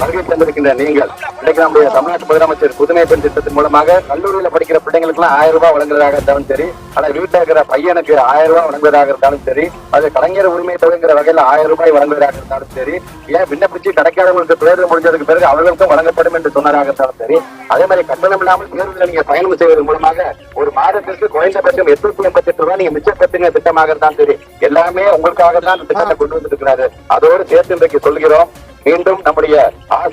வருகை தந்திருக்கின்ற நீங்கள் இன்னைக்கு நம்முடைய தமிழ்நாட்டு முதலமைச்சர் புதுமை பெண் திட்டத்தின் மூலமாக கல்லூரியில படிக்கிற பிள்ளைங்களுக்கு எல்லாம் 1000 ரூபாய் வழங்குவதாக இருந்தாலும் சரி, ஆனா வீட்டுல இருக்கிற பையனுக்கு 1000 ரூபாய் வழங்குவதாக இருந்தாலும் சரி, அது கலைஞர் உரிமை தொகைங்கிற வகையில 1000 ரூபாய் வழங்குவதாக இருந்தாலும் சரி, ஏன் விண்ணப்பிச்சு கிடைக்காதவங்களுக்கு தேர்தல் முடிஞ்சதுக்கு பிறகு அவர்களுக்கும் வழங்கப்படும் என்று சொன்னதாக இருந்தாலும் சரி, அதே மாதிரி கட்டணம் இல்லாமல் தேர்தலில் நீங்க பயணம் செய்வதன் மூலமாக ஒரு மாதத்திற்கு குறைந்தபட்சம் 888 ரூபாய் நீங்க மிச்சப்படுத்துங்க திட்டமாக இருந்தாலும் சரி, எல்லாமே உங்களுக்காக தான் திட்டத்தை கொண்டு வந்திருக்கிறாரு. அதோடு சேர்த்து இன்றைக்கு சொல்கிறோம், மீண்டும் நம்முடைய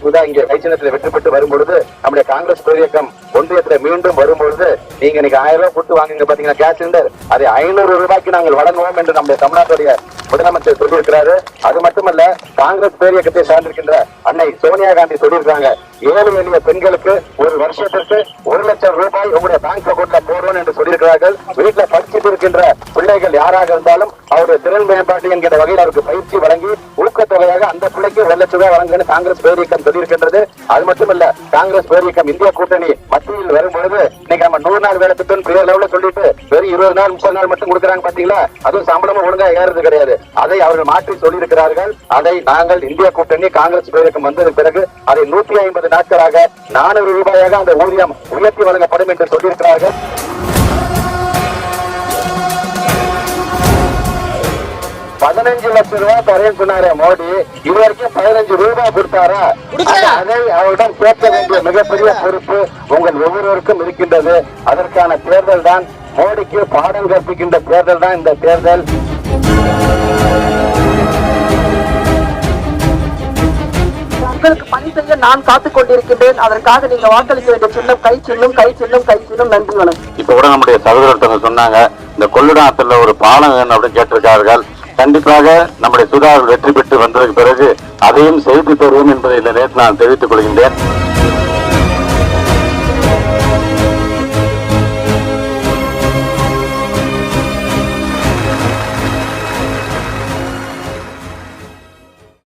சுதா இங்கே வைச்சினத்தில் வெற்றி பெற்று வரும்பொழுது நம்முடைய காங்கிரஸ் பேரியக்கம் ஒன்றியத்தில் மீண்டும் வரும்பொழுது நீங்க இன்னைக்கு 1000 ரூபாய் கொடுத்து வாங்குங்க பாத்தீங்கன்னா கேஸ் சிலிண்டர், அதை 500 ரூபாய்க்கு நாங்கள் வழங்குவோம் என்று நம்முடைய தமிழ்நாட்டுடைய முதலமைச்சர் சொல்லியிருக்கிறாரு. அது மட்டுமல்ல, காங்கிரஸ் பேரியக்கத்தை சார்ந்திருக்கின்ற அன்னை சோனியா காந்தி சொல்லியிருக்காங்க, ஏழை எளிய பெண்களுக்கு ஒரு வருஷத்திற்கு 1 லட்சம் ரூபாய் உங்களுடைய பேங்க் அக்கௌண்ட்ல போடுவோம் என்று சொல்லியிருக்கிறார்கள். வீட்டுல படிச்சுட்டு இருக்கின்ற பிள்ளைகள் யாராக இருந்தாலும் அவருடைய திறன் மேம்பாட்டு என்கிற வகையில் அவருக்கு பயிற்சி வழங்கி ஊக்கத்தொகையாக அந்த பிள்ளைக்கு 1 லட்சம் ரூபாய் வழங்குன்னு காங்கிரஸ் பேரியக்கம் சொல்லியிருக்கின்றது. அது மட்டுமல்ல, காங்கிரஸ் பேரியக்கம் இந்திய கூட்டணி மத்தியில் வரும்பொழுது இன்னைக்கு நம்ம 100 நாள் வேலை திட்டம் பெரிய லெவலில் சொல்லிட்டு வெறும் 20 நாள் 30 நாள் மட்டும் கொடுக்குறாங்க பாத்தீங்களா, அதுவும் சம்பளமும் ஒழுங்கா ஏறது கிடையாது. அதை அவர்கள் மாற்றி சொல்லியிருக்கிறார்கள். அதை நாங்கள் இந்திய கூட்டணி காங்கிரஸ் பேரியக்கம் வந்தது பிறகு அதை 150 நாட்களாக 400 ரூபாயாக அந்த ஊதியம் உயர்த்தி வழங்கப்படும் என்று சொல்லியிருக்கிறார்கள். 15 லட்சம் ரூபாய் தரேன்னு சொன்னாரு மோடி, இதுவரைக்கும் 15 ரூபாய் கொடுத்தாரா? அதை அவரிடம் கேட்க வேண்டிய மிகப்பெரிய பொறுப்பு உங்கள் ஒவ்வொருவருக்கும் இருக்கின்றது. அதற்கான தேர்தல் தான், மோடிக்கு பாடம் கற்பிக்கின்ற தேர்தல் தான் இந்த தேர்தல். உங்களுக்கு பணி செய்ய நான் காத்துக் கொண்டிருக்கின்றேன். அதற்காக நீங்க வாக்களிக்க வேண்டிய சின்னம் கை சின்னம், கை சின்னம், கை சின்னம். நன்றி, வணக்கம். இப்ப கூட நம்முடைய சகோதரர் சொன்னாங்க, இந்த கொள்ளிடத்துல ஒரு பாலம் வேணும் அப்படின்னு கேட்டிருக்கார்கள். கண்டிப்பாக நம்முடைய சுதா வெற்றி பெற்று வந்ததற்கு பிறகு அதையும் செய்து தருவோம் என்பதை இந்த நேரத்தில் நான் தெரிவித்துக் கொள்கின்றேன்.